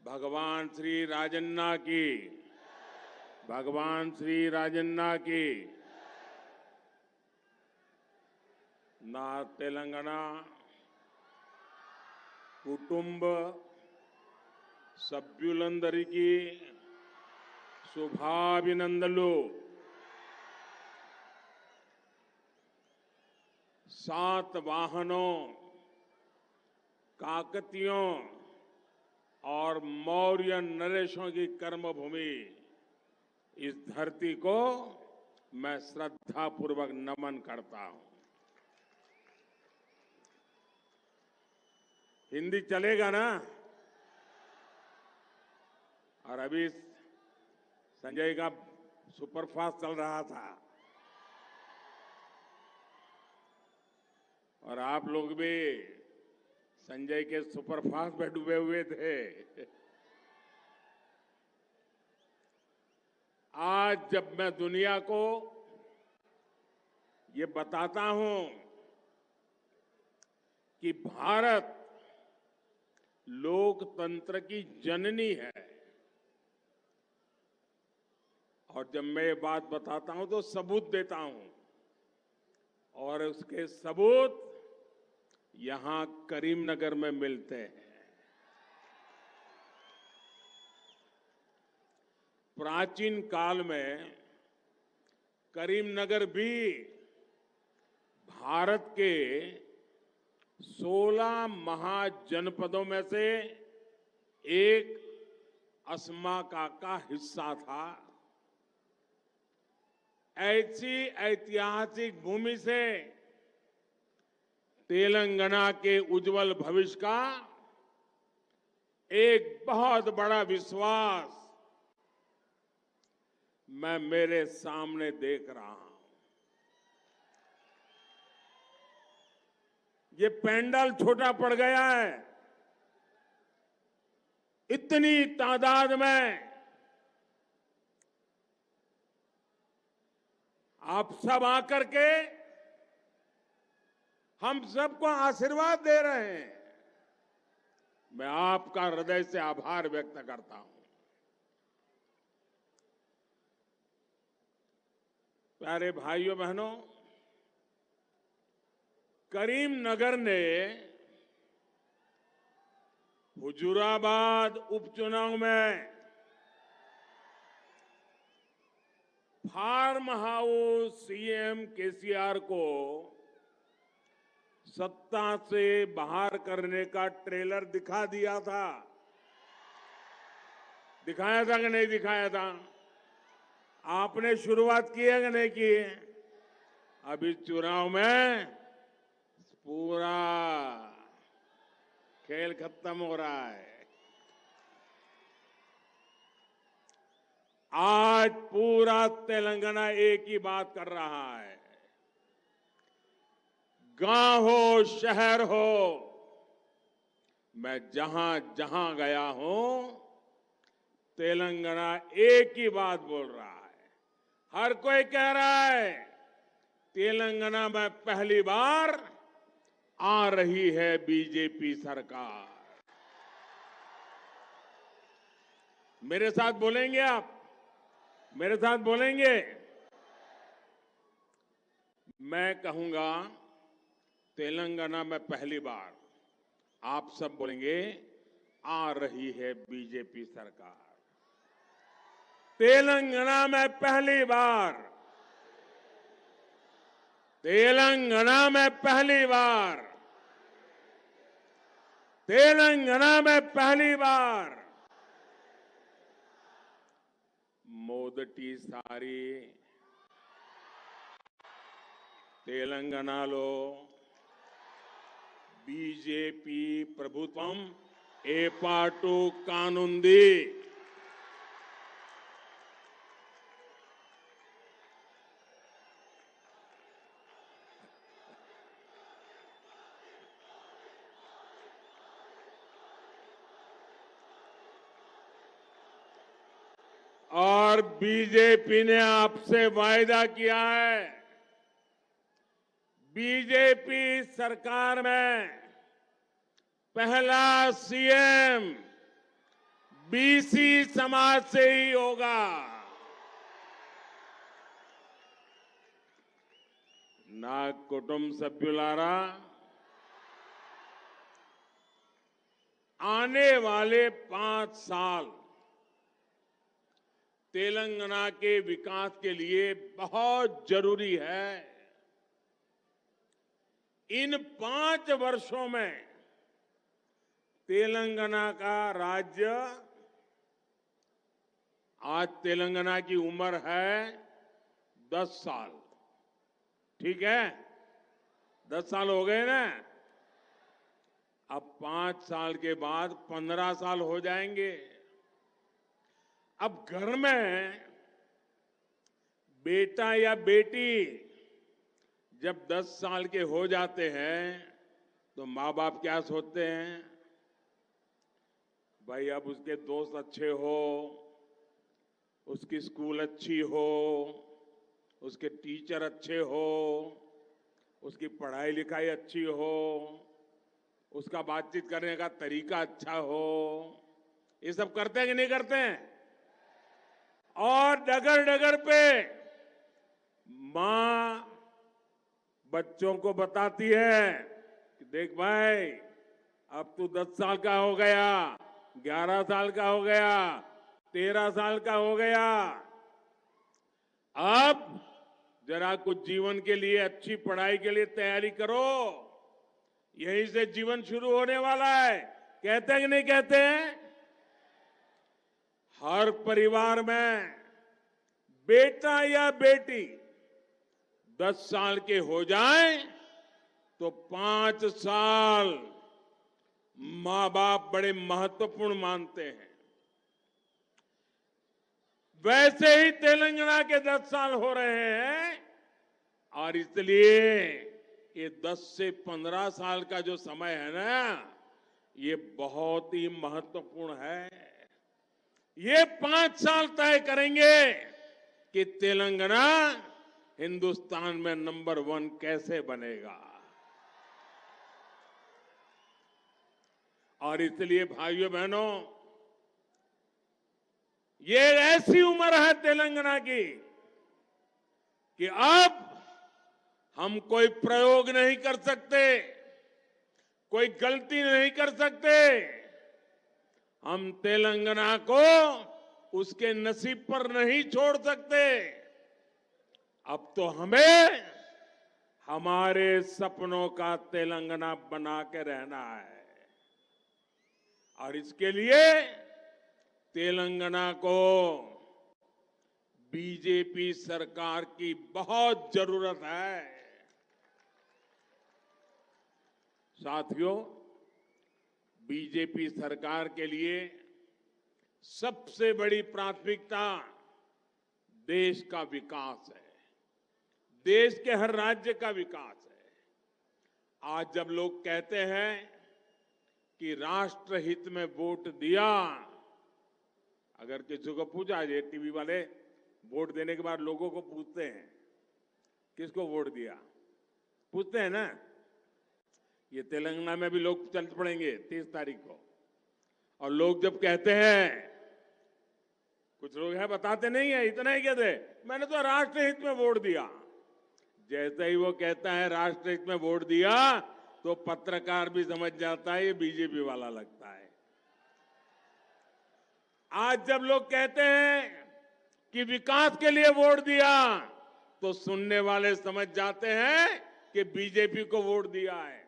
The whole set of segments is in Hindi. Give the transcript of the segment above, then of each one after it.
भगवान श्री राजन्ना की, भगवान श्री राजन्ना की। ना तेलंगाना कुटुंब సభ్యులందరికీ శుభాభినందనలు। सात वाहनों, काकतियों और मौर्य नरेशों की कर्मभूमि इस धरती को मैं श्रद्धापूर्वक नमन करता हूं। हिंदी चलेगा ना? और अभी संजय का सुपरफास्ट चल रहा था और आप लोग भी संजय के सुपरफास्ट में डूबे हुए थे। आज जब मैं दुनिया को ये बताता हूं कि भारत लोकतंत्र की जननी है, और जब मैं ये बात बताता हूं तो सबूत देता हूं, और उसके सबूत यहां करीमनगर में मिलते हैं। प्राचीन काल में करीमनगर भी भारत के 16 महाजनपदों में से एक अस्माका का हिस्सा था। ऐसी ऐतिहासिक भूमि से तेलंगाना के उज्जवल भविष्य का एक बहुत बड़ा विश्वास मैं मेरे सामने देख रहा हूं। ये पंडाल छोटा पड़ गया है। इतनी तादाद में आप सब आकर के हम सबको आशीर्वाद दे रहे हैं। मैं आपका हृदय से आभार व्यक्त करता हूं। प्यारे भाइयों बहनों, करीमनगर ने हुजूराबाद उपचुनाव में फार्म हाउस सीएम केसीआर को सत्ता से बाहर करने का ट्रेलर दिखा दिया था। दिखाया था कि नहीं दिखाया था? आपने शुरुआत की है कि नहीं की? अभी चुनाव में पूरा खेल खत्म हो रहा है। आज पूरा तेलंगाना एक ही बात कर रहा है। गांव हो, शहर हो, मैं जहां जहां गया हूं, तेलंगाना एक ही बात बोल रहा है। हर कोई कह रहा है तेलंगाना में पहली बार आ रही है बीजेपी सरकार। मेरे साथ बोलेंगे आप? मेरे साथ बोलेंगे? मैं कहूंगा तेलंगाना में पहली बार। आप सब बोलेंगे आ रही है बीजेपी सरकार। तेलंगाना में पहली बार, तेलंगाना में पहली बार, तेलंगाना में पहली बार మొదటిసారి తెలంగాణలో बीजेपी ప్రభుత్వం ఏర్పాటు కానుంది। और बीजेपी ने आपसे वायदा किया है, बीजेपी सरकार में पहला सीएम बीसी समाज से ही होगा। నా కుటుంబ సభ్యులారా, आने वाले 5 साल तेलंगाना के विकास के लिए बहुत जरूरी है। इन 5 वर्षों में तेलंगाना का राज्य, आज तेलंगाना की उम्र है 10 साल, ठीक है? 10 साल हो गए ना। अब 5 साल के बाद 15 साल हो जाएंगे। अब घर में बेटा या बेटी जब 10 साल के हो जाते हैं तो माँ बाप क्या सोचते हैं? भाई अब उसके दोस्त अच्छे हो, उसकी स्कूल अच्छी हो, उसके टीचर अच्छे हो, उसकी पढ़ाई लिखाई अच्छी हो, उसका बातचीत करने का तरीका अच्छा हो। ये सब करते हैं कि नहीं करते हैं? और डगर डगर पे मां बच्चों को बताती है कि देख भाई, अब तू 10 साल का हो गया, 11 साल का हो गया, 13 साल का हो गया, अब जरा कुछ जीवन के लिए, अच्छी पढ़ाई के लिए तैयारी करो, यहीं से जीवन शुरू होने वाला है। कहते हैं कि नहीं कहते हैं? हर परिवार में बेटा या बेटी 10 साल के हो जाए तो 5 साल मां बाप बड़े महत्वपूर्ण मानते हैं। वैसे ही तेलंगाना के 10 साल हो रहे हैं और इसलिए ये 10 से 15 साल का जो समय है ना, ये बहुत ही महत्वपूर्ण है। ये 5 साल तय करेंगे कि तेलंगाना हिंदुस्तान में नंबर 1 कैसे बनेगा। और इसलिए भाइयों बहनों, ये ऐसी उम्र है तेलंगाना की कि अब हम कोई प्रयोग नहीं कर सकते, कोई गलती नहीं कर सकते। हम तेलंगाना को उसके नसीब पर नहीं छोड़ सकते। अब तो हमें हमारे सपनों का तेलंगाना बना के रहना है और इसके लिए तेलंगाना को बीजेपी सरकार की बहुत जरूरत है। साथियों, बीजेपी सरकार के लिए सबसे बड़ी प्राथमिकता देश का विकास है, देश के हर राज्य का विकास है। आज जब लोग कहते हैं कि राष्ट्रहित में वोट दिया, अगर किसी को पूछा, ये टीवी वाले वोट देने के बाद लोगों को पूछते हैं किसको वोट दिया, पूछते हैं ना। ये तेलंगाना में भी लोग चल पड़ेंगे 30 तारीख को, और लोग जब कहते हैं, कुछ लोग हैं बताते नहीं है, इतना ही कहते मैंने तो राष्ट्रहित में वोट दिया। जैसे ही वो कहता है राष्ट्रहित में वोट दिया, तो पत्रकार भी समझ जाता है ये बीजेपी वाला लगता है। आज जब लोग कहते हैं कि विकास के लिए वोट दिया, तो सुनने वाले समझ जाते हैं कि बीजेपी को वोट दिया है।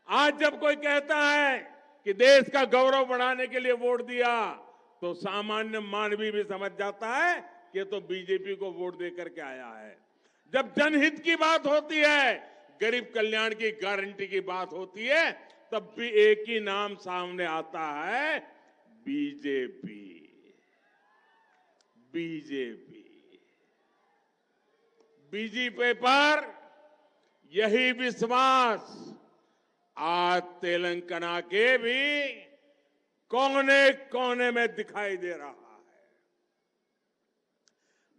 आज जब कोई कहता है कि देश का गौरव बढ़ाने के लिए वोट दिया, तो सामान्य मानवी भी समझ जाता है कि तो बीजेपी को वोट देकर के आया है। जब जनहित की बात होती है, गरीब कल्याण की गारंटी की बात होती है, तब भी एक ही नाम सामने आता है, बीजेपी। बीजेपी बीजेपी पर यही विश्वास आज तेलंगाना के भी कोने कोने में दिखाई दे रहा है।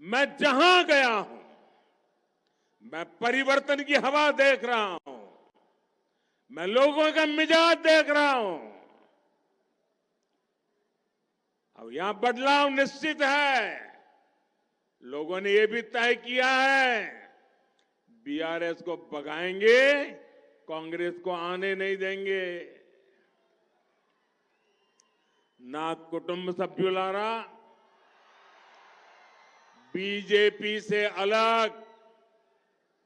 मैं जहां गया हूं, मैं परिवर्तन की हवा देख रहा हूं, मैं लोगों का मिजाज देख रहा हूं। अब यहां बदलाव निश्चित है। लोगों ने यह भी तय किया है, बीआरएस को भगाएंगे, कांग्रेस को आने नहीं देंगे। ना कुटुंब सभ्युलारा, बीजेपी से अलग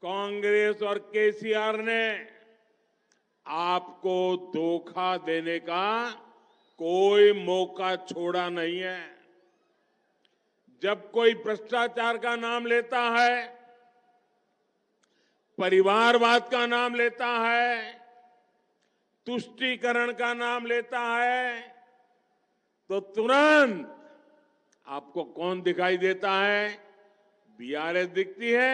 कांग्रेस और केसीआर ने आपको धोखा देने का कोई मौका छोड़ा नहीं है। जब कोई भ्रष्टाचार का नाम लेता है, परिवारवाद का नाम लेता है, तुष्टीकरण का नाम लेता है, तो तुरंत आपको कौन दिखाई देता है? बीआरएस दिखती है,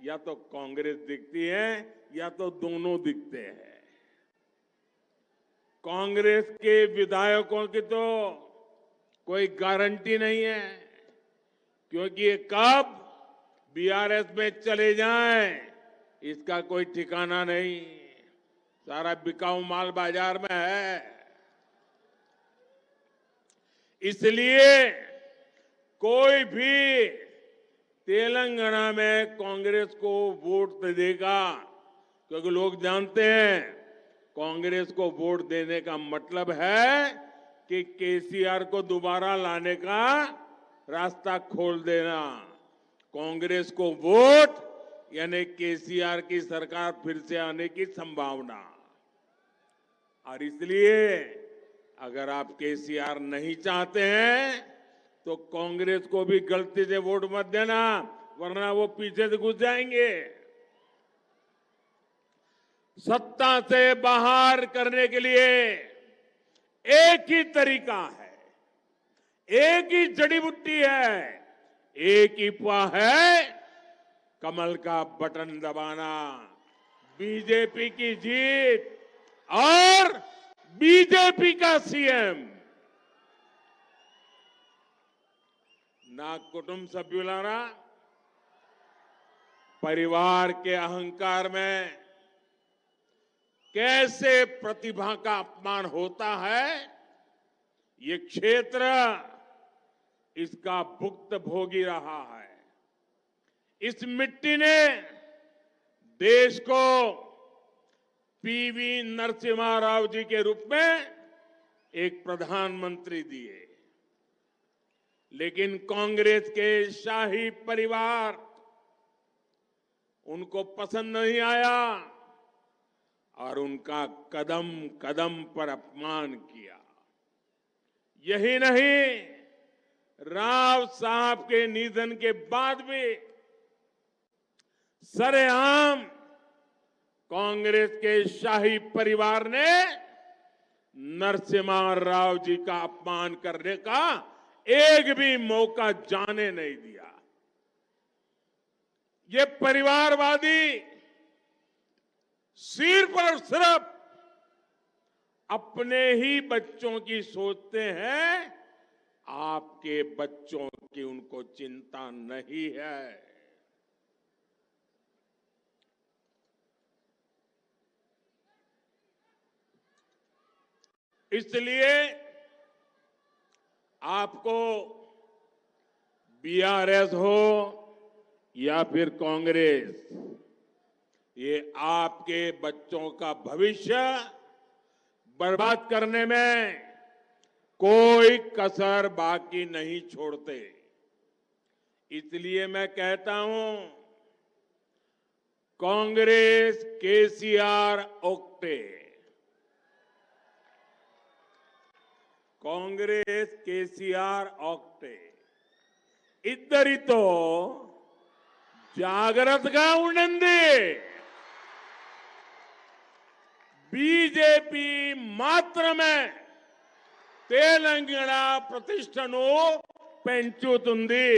या तो कांग्रेस दिखती है, या तो दोनों दिखते हैं। कांग्रेस के विधायकों की तो कोई गारंटी नहीं है, क्योंकि ये कब बीआरएस में चले जाएं, इसका कोई ठिकाना नहीं। सारा बिकाऊ माल बाजार में है। इसलिए कोई भी तेलंगाना में कांग्रेस को वोट देगा, क्योंकि लोग जानते हैं कांग्रेस को वोट देने का मतलब है कि केसीआर को दोबारा लाने का रास्ता खोल देना। कांग्रेस को वोट यानी केसीआर की सरकार फिर से आने की संभावना। और इसलिए अगर आप केसीआर नहीं चाहते हैं तो कांग्रेस को भी गलती से वोट मत देना, वरना वो पीछे से घुस जाएंगे। सत्ता से बाहर करने के लिए एक ही तरीका है, एक ही जड़ी बूटी है, एक ही उपाय है, कमल का बटन दबाना। बीजेपी की जीत और बीजेपी का सीएम। ना कुटुंब सभ्युलारा, परिवार के अहंकार में कैसे प्रतिभा का अपमान होता है, ये क्षेत्र इसका भुक्तभोगी रहा है। इस मिट्टी ने देश को पीवी नरसिम्हा राव जी के रूप में एक प्रधानमंत्री दिए, लेकिन कांग्रेस के शाही परिवार उनको पसंद नहीं आया और उनका कदम कदम पर अपमान किया। यही नहीं, राव साहब के निधन के बाद भी सरेआम कांग्रेस के शाही परिवार ने नरसिम्हा राव जी का अपमान करने का एक भी मौका जाने नहीं दिया। ये परिवारवादी सिर्फ और सिर्फ अपने ही बच्चों की सोचते हैं, आपके बच्चों की उनको चिंता नहीं है। इसलिए आपको बीआरएस हो या फिर कांग्रेस, ये आपके बच्चों का भविष्य बर्बाद करने में कोई कसर बाकी नहीं छोड़ते। इसलिए मैं कहता हूं, कांग्रेस केसीआर ओक्टे, कांग्रेस केसीआर ओक्टे, इद्धरितो జాగ్రత్తగా ఉండండి. బీజేపీ మాత్రమే తెలంగాణ ప్రతిష్టను పెంచుతుంది.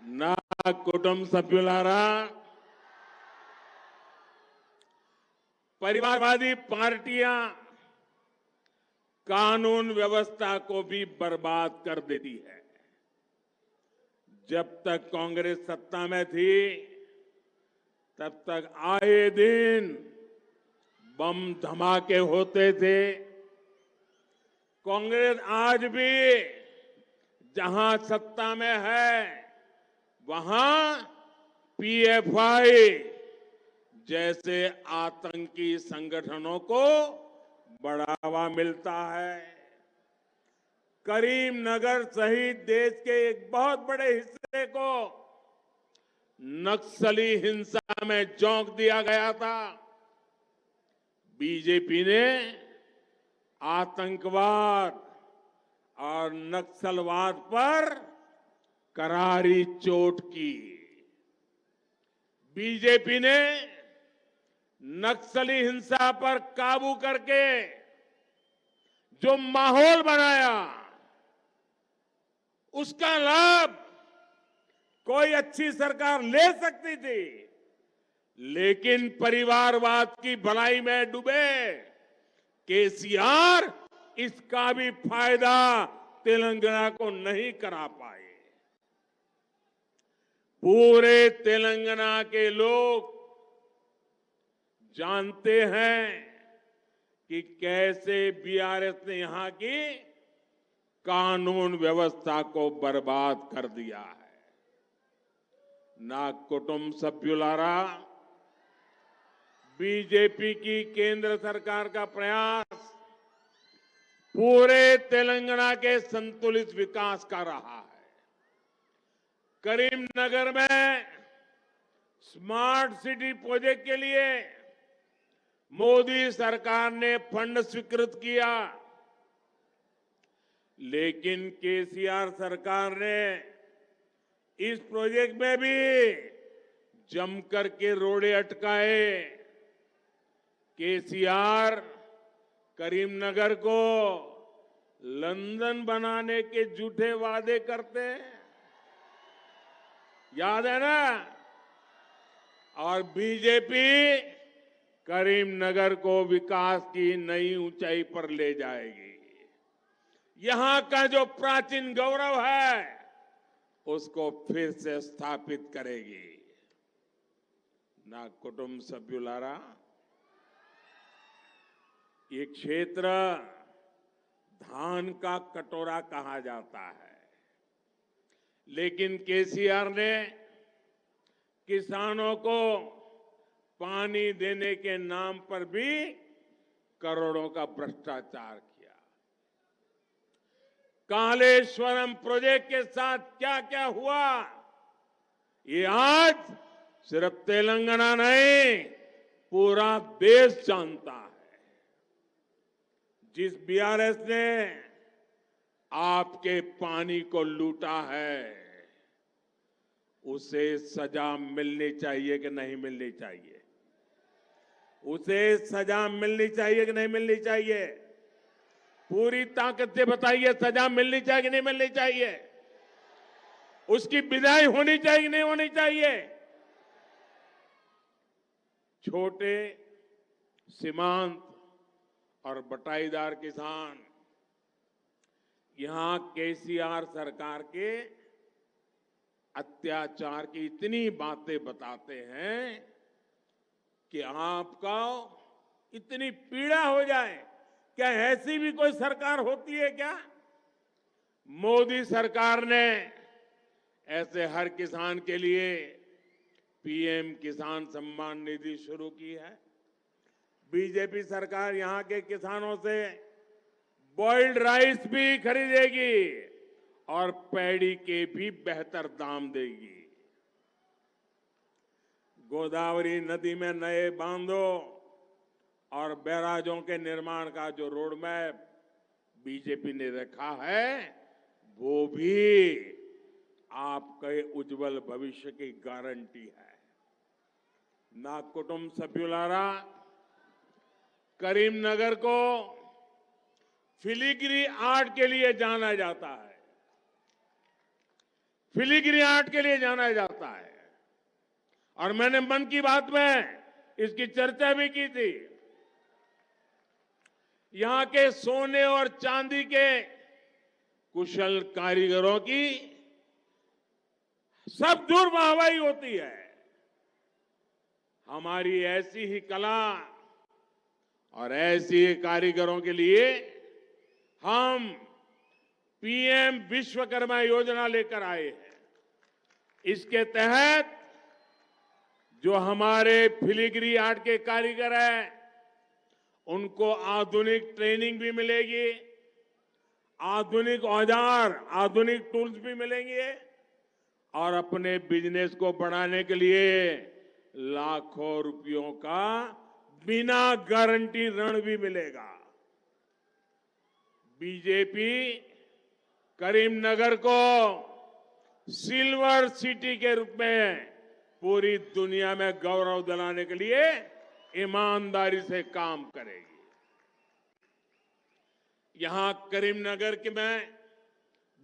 నా కుటుంబ సభ్యులారా, परिवारवादी पार्टियां कानून व्यवस्था को भी बर्बाद कर देती है। जब तक कांग्रेस सत्ता में थी, तब तक आए दिन बम धमाके होते थे। कांग्रेस आज भी जहां सत्ता में है, वहां पीएफआई जैसे आतंकी संगठनों को बढ़ावा मिलता है। करीमनगर सहित देश के एक बहुत बड़े हिस्से को नक्सली हिंसा में झोंक दिया गया था। बीजेपी ने आतंकवाद और नक्सलवाद पर करारी चोट की। बीजेपी ने नक्सली हिंसा पर काबू करके जो माहौल बनाया, उसका लाभ कोई अच्छी सरकार ले सकती थी, लेकिन परिवारवाद की भलाई में डूबे केसीआर इसका भी फायदा तेलंगाना को नहीं करा पाए। पूरे तेलंगाना के लोग जानते हैं कि कैसे बीआरएस ने यहां की कानून व्यवस्था को बर्बाद कर दिया है। ना कुटुंब सभ्युलारा, बीजेपी की केंद्र सरकार का प्रयास पूरे तेलंगाना के संतुलित विकास का रहा है। करीमनगर में स्मार्ट सिटी प्रोजेक्ट के लिए मोदी सरकार ने फंड स्वीकृत किया, लेकिन केसीआर सरकार ने इस प्रोजेक्ट में भी जमकर के रोड़े अटकाए। केसीआर करीमनगर को लंदन बनाने के झूठे वादे करते हैं, याद है ना? और बीजेपी करीमनगर को विकास की नई ऊंचाई पर ले जाएगी। यहां का जो प्राचीन गौरव है, उसको फिर से स्थापित करेगी। ना कुटुंब सभ्युलारा, ये क्षेत्र धान का कटोरा कहा जाता है, लेकिन केसीआर ने किसानों को पानी देने के नाम पर भी करोड़ों का भ्रष्टाचार किया। कालेश्वरम प्रोजेक्ट के साथ क्या क्या हुआ, ये आज सिर्फ तेलंगाना नहीं, पूरा देश जानता है। जिस बीआरएस ने आपके पानी को लूटा है, उसे सजा मिलनी चाहिए कि नहीं मिलनी चाहिए? उसे सजा मिलनी चाहिए कि नहीं मिलनी चाहिए? पूरी ताकत से बताइए, सजा मिलनी चाहिए कि नहीं मिलनी चाहिए? उसकी विदाई होनी चाहिए कि नहीं होनी चाहिए? छोटे सीमांत और बटाईदार किसान यहां केसीआर सरकार के अत्याचार की इतनी बातें बताते हैं कि आपका इतनी पीड़ा हो जाए। क्या ऐसी भी कोई सरकार होती है क्या? मोदी सरकार ने ऐसे हर किसान के लिए पीएम किसान सम्मान निधि शुरू की है। बीजेपी सरकार यहां के किसानों से बॉइल्ड राइस भी खरीदेगी और पैडी के भी बेहतर दाम देगी। गोदावरी नदी में नए बांधों और बैराजों के निर्माण का जो रोड मैप बीजेपी ने रखा है, वो भी आपके उज्जवल भविष्य की गारंटी है। ना कुटुंब सभ्युलारा, करीमनगर को फिलिग्री आर्ट के लिए जाना जाता है। फिलिग्री आर्ट के लिए जाना जाता है, और मैंने मन की बात में इसकी चर्चा भी की थी। यहां के सोने और चांदी के कुशल कारीगरों की सब दूर वाहवाही होती है। हमारी ऐसी ही कला और ऐसी ही कारीगरों के लिए हम पीएम विश्वकर्मा योजना लेकर आए हैं। इसके तहत जो हमारे फिलीग्री आर्ट के कारीगर हैं, उनको आधुनिक ट्रेनिंग भी मिलेगी, आधुनिक औजार, आधुनिक टूल्स भी मिलेंगे और अपने बिजनेस को बढ़ाने के लिए लाखों रुपयों का बिना गारंटी ऋण भी मिलेगा। बीजेपी करीमनगर को सिल्वर सिटी के रूप में पूरी दुनिया में गौरव दिलाने के लिए ईमानदारी से काम करेगी। यहां करीमनगर के में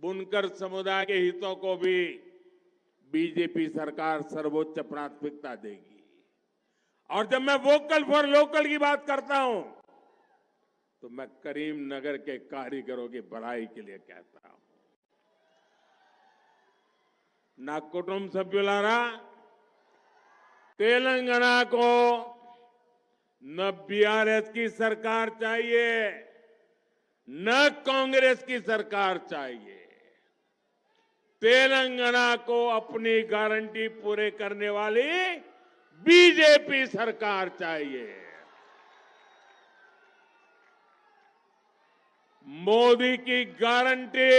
बुनकर समुदाय के हितों को भी बीजेपी सरकार सर्वोच्च प्राथमिकता देगी। और जब मैं वोकल फॉर लोकल की बात करता हूं तो मैं करीमनगर के कारीगरों की भलाई के लिए कहता हूं। ना कुटुंब सभ्युलारा, तेलंगाना को न बीआरएस की सरकार चाहिए, न कांग्रेस की सरकार चाहिए। तेलंगाना को अपनी गारंटी पूरे करने वाली बीजेपी सरकार चाहिए। मोदी की गारंटी,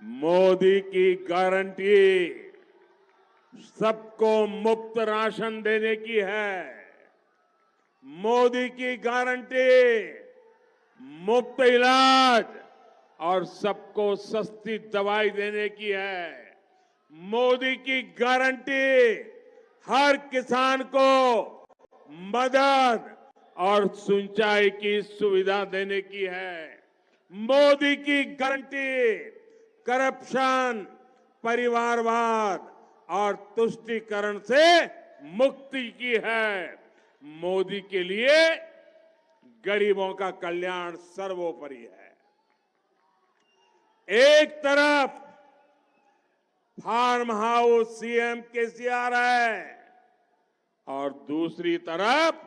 मोदी की गारंटी सबको मुफ्त राशन देने की है। मोदी की गारंटी मुफ्त इलाज और सबको सस्ती दवाई देने की है। मोदी की गारंटी हर किसान को मदद और सिंचाई की सुविधा देने की है। मोदी की गारंटी करप्शन, परिवारवाद और तुष्टीकरण से मुक्ति की है। मोदी के लिए गरीबों का कल्याण सर्वोपरि है। एक तरफ फार्म हाउस सीएम केसीआर है और दूसरी तरफ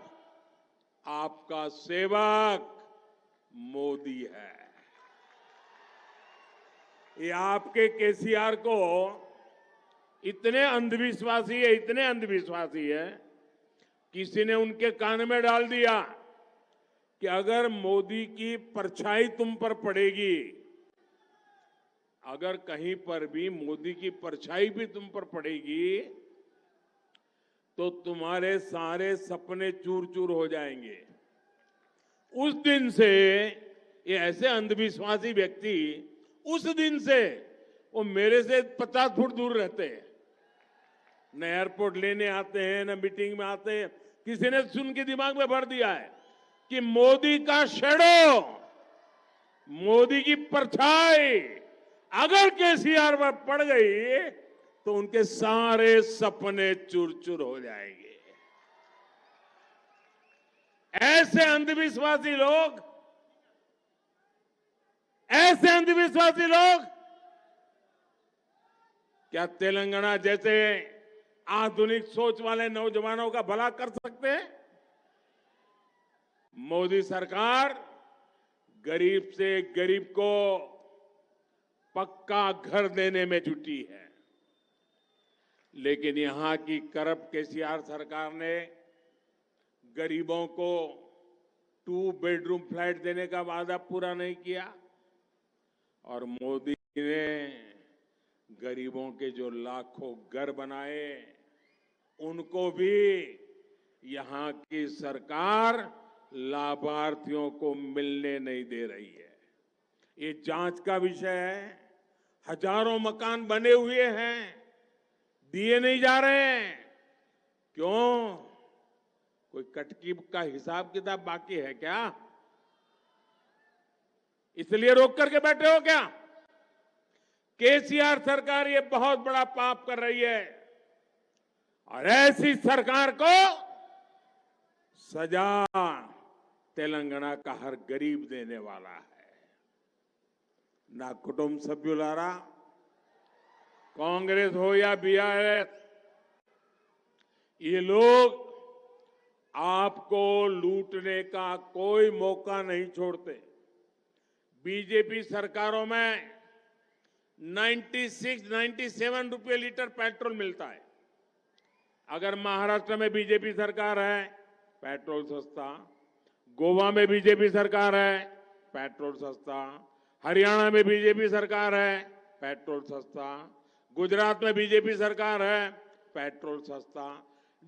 आपका सेवक मोदी है। ये आपके केसीआर को इतने अंधविश्वासी है, किसी ने उनके कान में डाल दिया कि अगर मोदी की परछाई तुम पर पड़ेगी, अगर कहीं पर भी मोदी की परछाई भी तुम पर पड़ेगी तो तुम्हारे सारे सपने चूर चूर हो जाएंगे। उस दिन से ये ऐसे अंधविश्वासी व्यक्ति, उस दिन से वो मेरे से 50 फुट दूर रहते हैं। न एयरपोर्ट लेने आते हैं, न मीटिंग में आते हैं। किसी ने सुन के दिमाग में भर दिया है कि मोदी का शैडो, मोदी की परछाई अगर केसीआर पर पड़ गई तो उनके सारे सपने चूर चूर हो जाएंगे। ऐसे अंधविश्वासी लोग क्या तेलंगाना जैसे आधुनिक सोच वाले नौजवानों का भला कर सकते हैं? मोदी सरकार गरीब से गरीब को पक्का घर देने में जुटी है, लेकिन यहां की करप्ट केसीआर सरकार ने गरीबों को 2 बेडरूम फ्लैट देने का वादा पूरा नहीं किया और मोदी ने गरीबों के जो लाखों घर बनाए उनको भी यहां की सरकार लाभार्थियों को मिलने नहीं दे रही है। ये जांच का विषय है। हजारों मकान बने हुए हैं, दिए नहीं जा रहे हैं। क्यों? कोई कटकी का हिसाब किताब बाकी है क्या? इसलिए रोक करके बैठे हो क्या? केसीआर सरकार ये बहुत बड़ा पाप कर रही है और ऐसी सरकार को सजा तेलंगाना का हर गरीब देने वाला है। ना कुटुंब सभ्युलारा, कांग्रेस हो या बीआरएस, ये लोग आपको लूटने का कोई मौका नहीं छोड़ते। बीजेपी सरकारों में 96-97 रुपये लीटर पेट्रोल मिलता है। अगर महाराष्ट्र में बीजेपी सरकार है, पेट्रोल सस्ता। गोवा में बीजेपी सरकार है, पेट्रोल सस्ता। हरियाणा में बीजेपी सरकार है, पेट्रोल सस्ता। गुजरात में बीजेपी सरकार है, पेट्रोल सस्ता।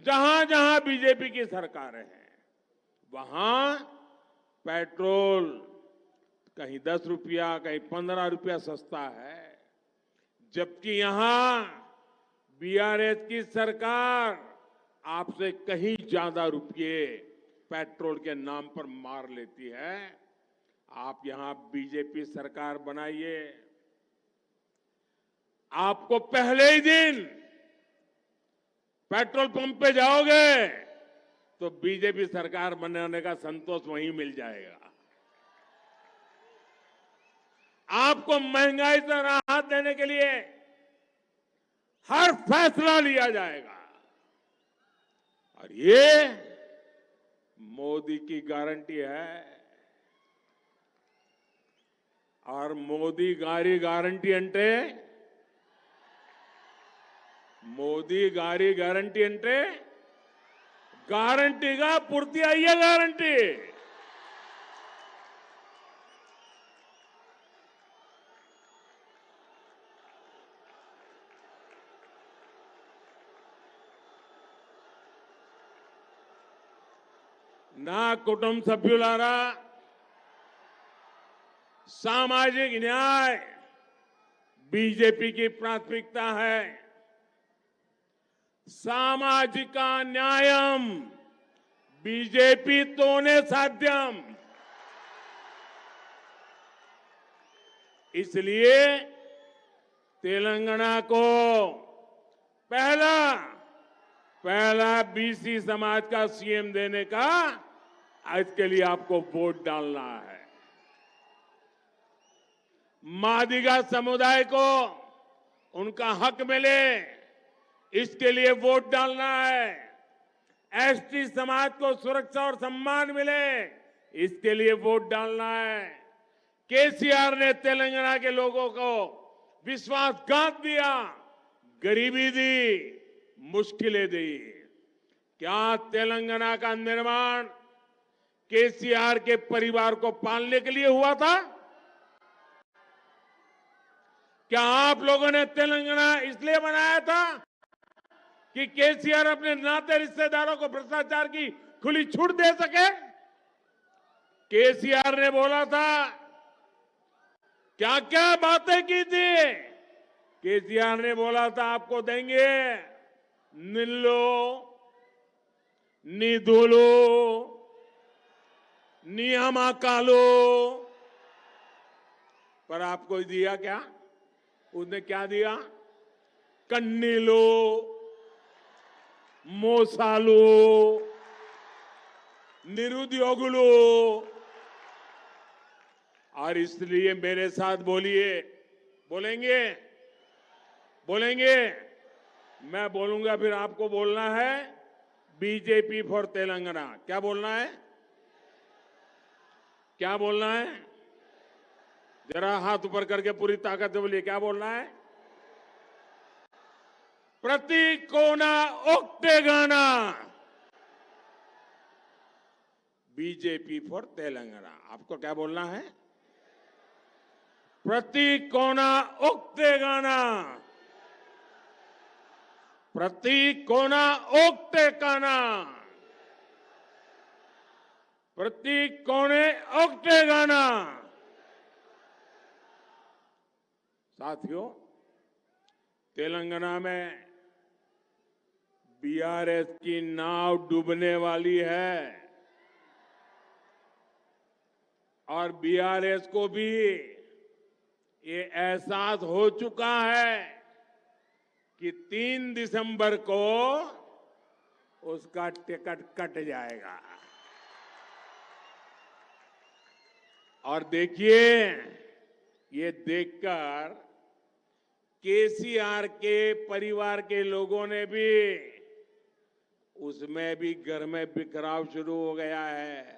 जहां जहां बीजेपी की सरकारें हैं, वहां पेट्रोल कहीं 10 रुपया, कहीं 15 रुपया सस्ता है। जबकि यहां बीआरएस की सरकार आपसे कहीं ज्यादा रुपये पेट्रोल के नाम पर मार लेती है। आप यहां बीजेपी सरकार बनाइए, आपको पहले ही दिन पेट्रोल पंप पे जाओगे तो बीजेपी सरकार बनाने का संतोष वहीं मिल जाएगा। आपको महंगाई से राहत देने के लिए हर फैसला लिया जाएगा, और ये मोदी की गारंटी है। और मोदी गारी गारंटी अंटे గ్యారంటీగా పూర్తి అయ్యే గ్యారంటీ. నా కుటుంబ సభ్యులారా, सामाजिक न्याय बीजेपी की प्राथमिकता है. सामाजिक न्यायम बीजेपी तोने साध्यम. इसलिए तेलंगाना को पहला बीसी समाज का सीएम देने का इसके लिए आपको वोट डालना है. मादिगा समुदाय को उनका हक मिले, इसके लिए वोट डालना है. एसटी समाज को सुरक्षा और सम्मान मिले, इसके लिए वोट डालना है. केसीआर ने तेलंगाना के लोगों को विश्वासघात दिया, गरीबी दी, मुश्किलें दी. क्या तेलंगाना का निर्माण केसीआर के परिवार को पालने के लिए हुआ था? क्या आप लोगों ने तेलंगाना इसलिए बनाया था कि केसीआर अपने नाते रिश्तेदारों को भ्रष्टाचार की खुली छूट दे सके? केसीआर ने बोला था, क्या क्या बातें की थी. केसीआर ने बोला था आपको देंगे निल्लो, निधुलो, नियमाकालो, पर आपको दिया क्या? उसने क्या दिया? कन्नीलो, मोसालो, निरुद्योगुलो. और इसलिए मेरे साथ बोलेंगे. मैं बोलूंगा, फिर आपको बोलना है बीजेपी फॉर तेलंगाना. क्या बोलना है? क्या बोलना है? जरा हाथ ऊपर करके पूरी ताकत से बोलिए, क्या बोलना है? प्रति कोना ओक्टेगाना बीजेपी फॉर तेलंगाना. आपको क्या बोलना है? प्रति कोना ओक्टेगाना, प्रति कोना ओक्टेगाना, प्रति कोने ओक्टेगाना. साथियों, तेलंगाना में बीआरएस की नाव डूबने वाली है, और बीआरएस को भी ये एहसास हो चुका है कि 3 दिसंबर को उसका टिकट कट जाएगा. और देखिए, ये देखकर केसीआर के परिवार के लोगों ने भी, उसमें भी घर में बिखराव शुरू हो गया है।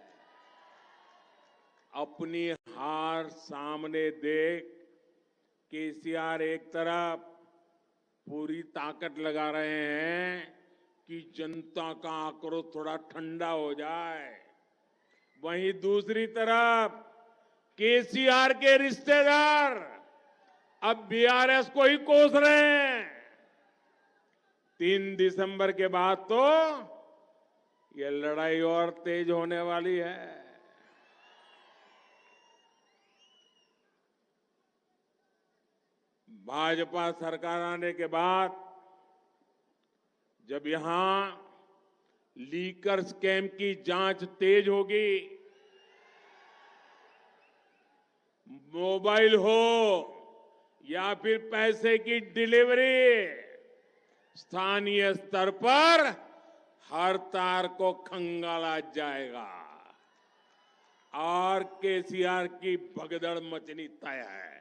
अपनी हार सामने देख केसीआर एक तरफ पूरी ताकत लगा रहे हैं कि जनता का आक्रोश थोड़ा ठंडा हो जाए, वहीं दूसरी तरफ केसीआर के रिश्तेदार अब बीआरएस को ही कोस रहे हैं। 3 दिसंबर के बाद तो ये लड़ाई और तेज होने वाली है। भाजपा सरकार आने के बाद जब यहां लीकर स्कैम की जांच तेज होगी, मोबाइल हो या फिर पैसे की डिलीवरी, स्थानीय स्तर पर हर तार को खंगाला जाएगा और केसीआर की भगदड़ मचनी तय है।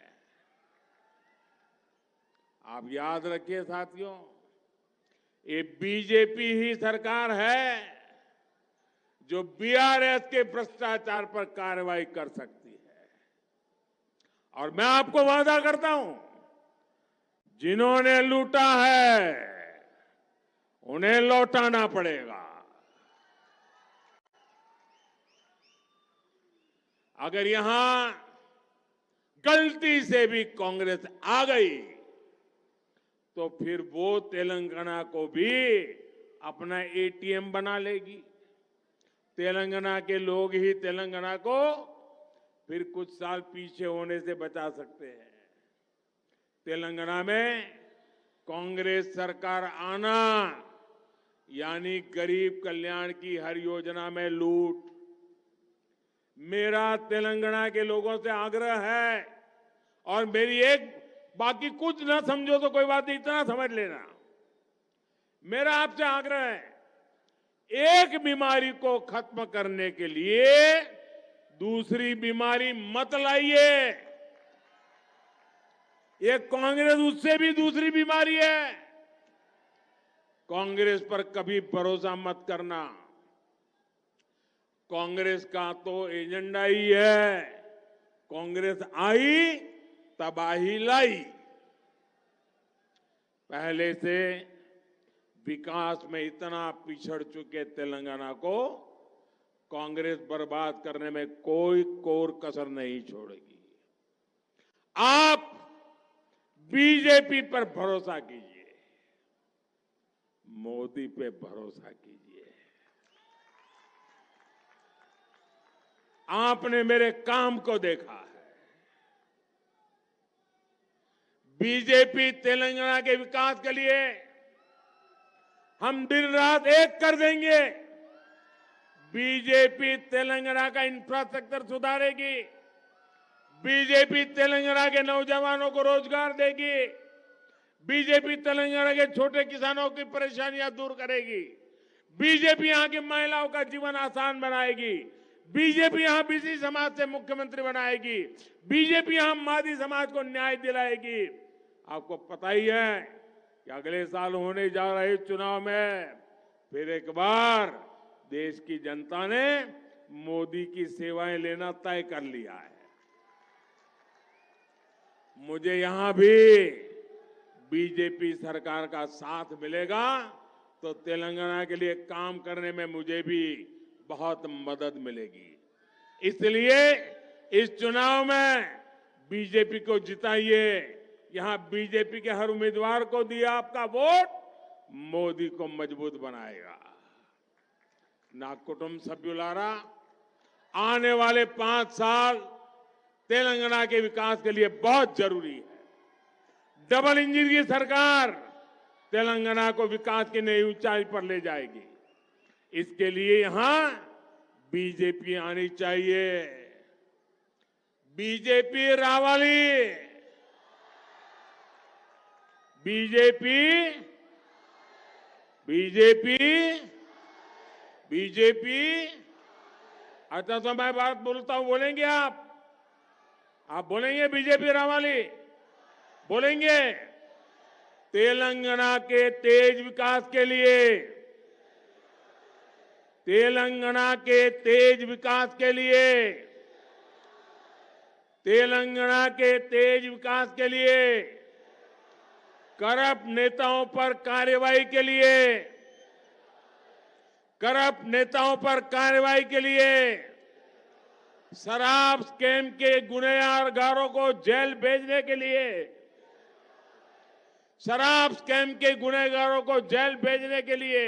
आप याद रखिए साथियों, ये बीजेपी ही सरकार है जो बीआरएस के भ्रष्टाचार पर कार्रवाई कर सकती है। और मैं आपको वादा करता हूं, जिन्होंने लूटा है उन्हें लौटाना पड़ेगा। अगर यहां गलती से भी कांग्रेस आ गई तो फिर वो तेलंगाना को भी अपना एटीएम बना लेगी। तेलंगाना के लोग ही तेलंगाना को फिर कुछ साल पीछे होने से बचा सकते हैं। तेलंगाना में कांग्रेस सरकार आना यानी गरीब कल्याण की हर योजना में लूट। मेरा तेलंगाना के लोगों से आग्रह है, और मेरी एक, बाकी कुछ ना समझो तो कोई बात नहीं, इतना समझ लेना, मेरा आपसे आग्रह है, एक बीमारी को खत्म करने के लिए दूसरी बीमारी मत लाइए। ये कांग्रेस उससे भी दूसरी बीमारी है। कांग्रेस पर कभी भरोसा मत करना। कांग्रेस का तो एजेंडा ही है, कांग्रेस आई तबाही लाई। पहले से विकास में इतना पिछड़ चुके तेलंगाना को कांग्रेस बर्बाद करने में कोई कोर कसर नहीं छोड़ेगी। आप बीजेपी पर भरोसा कीजिए, मोदी पे भरोसा कीजिए। आपने मेरे काम को देखा है। बीजेपी तेलंगाना के विकास के लिए हम दिन रात एक कर देंगे। बीजेपी तेलंगाना का इंफ्रास्ट्रक्चर सुधारेगी। बीजेपी तेलंगाना के नौजवानों को रोजगार देगी। बीजेपी तेलंगाना के छोटे किसानों की परेशानियां दूर करेगी। बीजेपी यहां की महिलाओं का जीवन आसान बनाएगी। बीजेपी यहां बीसी समाज से मुख्यमंत्री बनाएगी। बीजेपी यहां मादी समाज को न्याय दिलाएगी। आपको पता ही है कि अगले साल होने जा रहे चुनाव में फिर एक बार देश की जनता ने मोदी की सेवाएं लेना तय कर लिया है। मुझे यहां भी बीजेपी सरकार का साथ मिलेगा तो तेलंगाना के लिए काम करने में मुझे भी बहुत मदद मिलेगी। इसलिए इस चुनाव में बीजेपी को जिताइए। यहां बीजेपी के हर उम्मीदवार को दिया आपका वोट मोदी को मजबूत बनाएगा। ना कुटुंब सभ्युलारा, आने वाले 5 साल तेलंगाना के विकास के लिए बहुत जरूरी है। डबल इंजन की सरकार तेलंगाना को विकास की नई ऊंचाई पर ले जाएगी। इसके लिए यहां बीजेपी आनी चाहिए। बीजेपी रावाली, बीजेपी, बीजेपी, बीजेपी। अच्छा तो मैं बात बोलता हूं, बोलेंगे आप? आप बोलेंगे बीजेपी रावाली, बोलेंगे तेलंगाना के तेज विकास के लिए, तेलंगाना के तेज विकास के लिए, तेलंगाना के तेज विकास के लिए, करप्ट नेताओं पर कार्रवाई के लिए, करप्ट नेताओं पर कार्रवाई के लिए, शराब स्कैम के गुनहगारों को जेल भेजने के लिए, शराब स्कैम के गुनहगारों को जेल भेजने के लिए,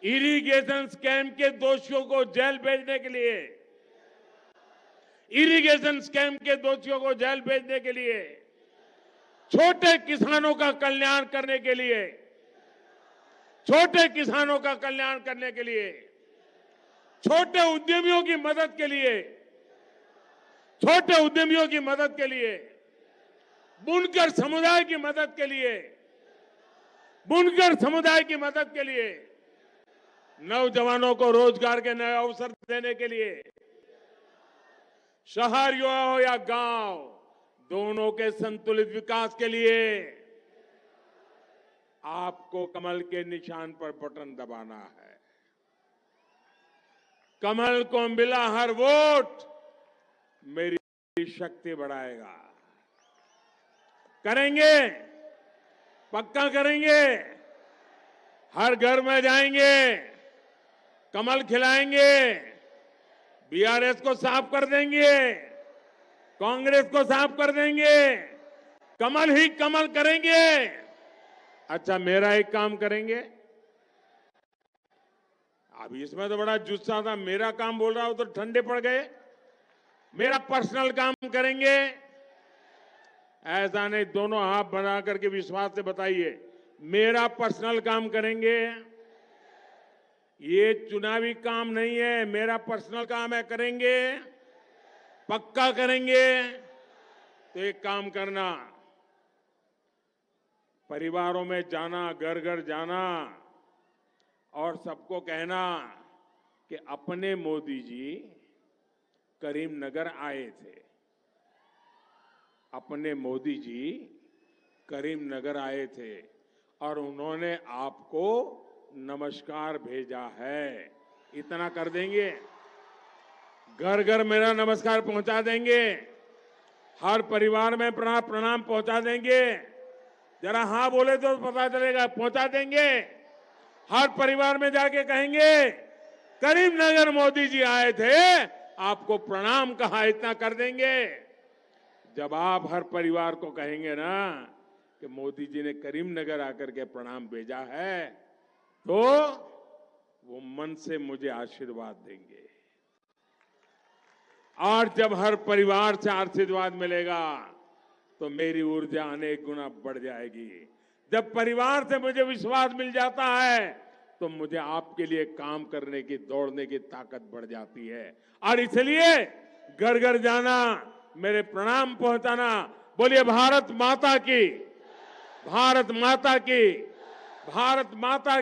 इरिगेशन स्कैम के दोषियों को जेल भेजने के लिए, इरिगेशन स्कैम के दोषियों को जेल भेजने के लिए, छोटे किसानों का कल्याण करने के लिए, छोटे किसानों का कल्याण करने के लिए, छोटे उद्यमियों की मदद के लिए, छोटे उद्यमियों की मदद के लिए, बुनकर समुदाय की मदद के लिए, बुनकर समुदाय की मदद के लिए, नौजवानों को रोजगार के नए अवसर देने के लिए, शहर हो या गांव, दोनों के संतुलित विकास के लिए आपको कमल के निशान पर बटन दबाना है। कमल को मिला हर वोट मेरी शक्ति बढ़ाएगा। करेंगे, पक्का करेंगे, हर घर में जाएंगे, कमल खिलाएंगे, बीआरएस को साफ कर देंगे, कांग्रेस को साफ कर देंगे, कमल ही कमल करेंगे। अच्छा, मेरा एक काम करेंगे। अब इसमें तो बड़ा जुस्सा था, मेरा काम बोल रहा हूं तो ठंडे पड़ गए। मेरा पर्सनल काम करेंगे, ऐसा नहीं, दोनों हाथ बना करके विश्वास से बताइए, मेरा पर्सनल काम करेंगे। ये चुनावी काम नहीं है, मेरा पर्सनल काम है, करेंगे, पक्का करेंगे। तो एक काम करना, परिवारों में जाना, घर घर जाना और सबको कहना कि अपने मोदी जी करीमनगर आए थे, अपने मोदी जी करीमनगर आए थे और उन्होंने आपको नमस्कार भेजा है। इतना कर देंगे, घर घर मेरा नमस्कार पहुंचा देंगे, हर परिवार में प्रणाम पहुंचा देंगे। जरा हाँ बोले तो पता चलेगा, पहुंचा देंगे। हर परिवार में जाके कहेंगे करीमनगर मोदी जी आए थे, आपको प्रणाम कहा, इतना कर देंगे। जब आप हर परिवार को कहेंगे ना कि मोदी जी ने करीमनगर आकर के प्रणाम भेजा है, तो वो मन से मुझे आशीर्वाद देंगे। और जब हर परिवार से आशीर्वाद मिलेगा तो मेरी ऊर्जा अनेक गुना बढ़ जाएगी। जब परिवार से मुझे विश्वास मिल जाता है तो मुझे आपके लिए काम करने की, दौड़ने की ताकत बढ़ जाती है। और इसलिए घर घर जाना, मेरे प्रणाम पहुंचाना। बोलिए भारत माता की, भारत माता की, भारत माता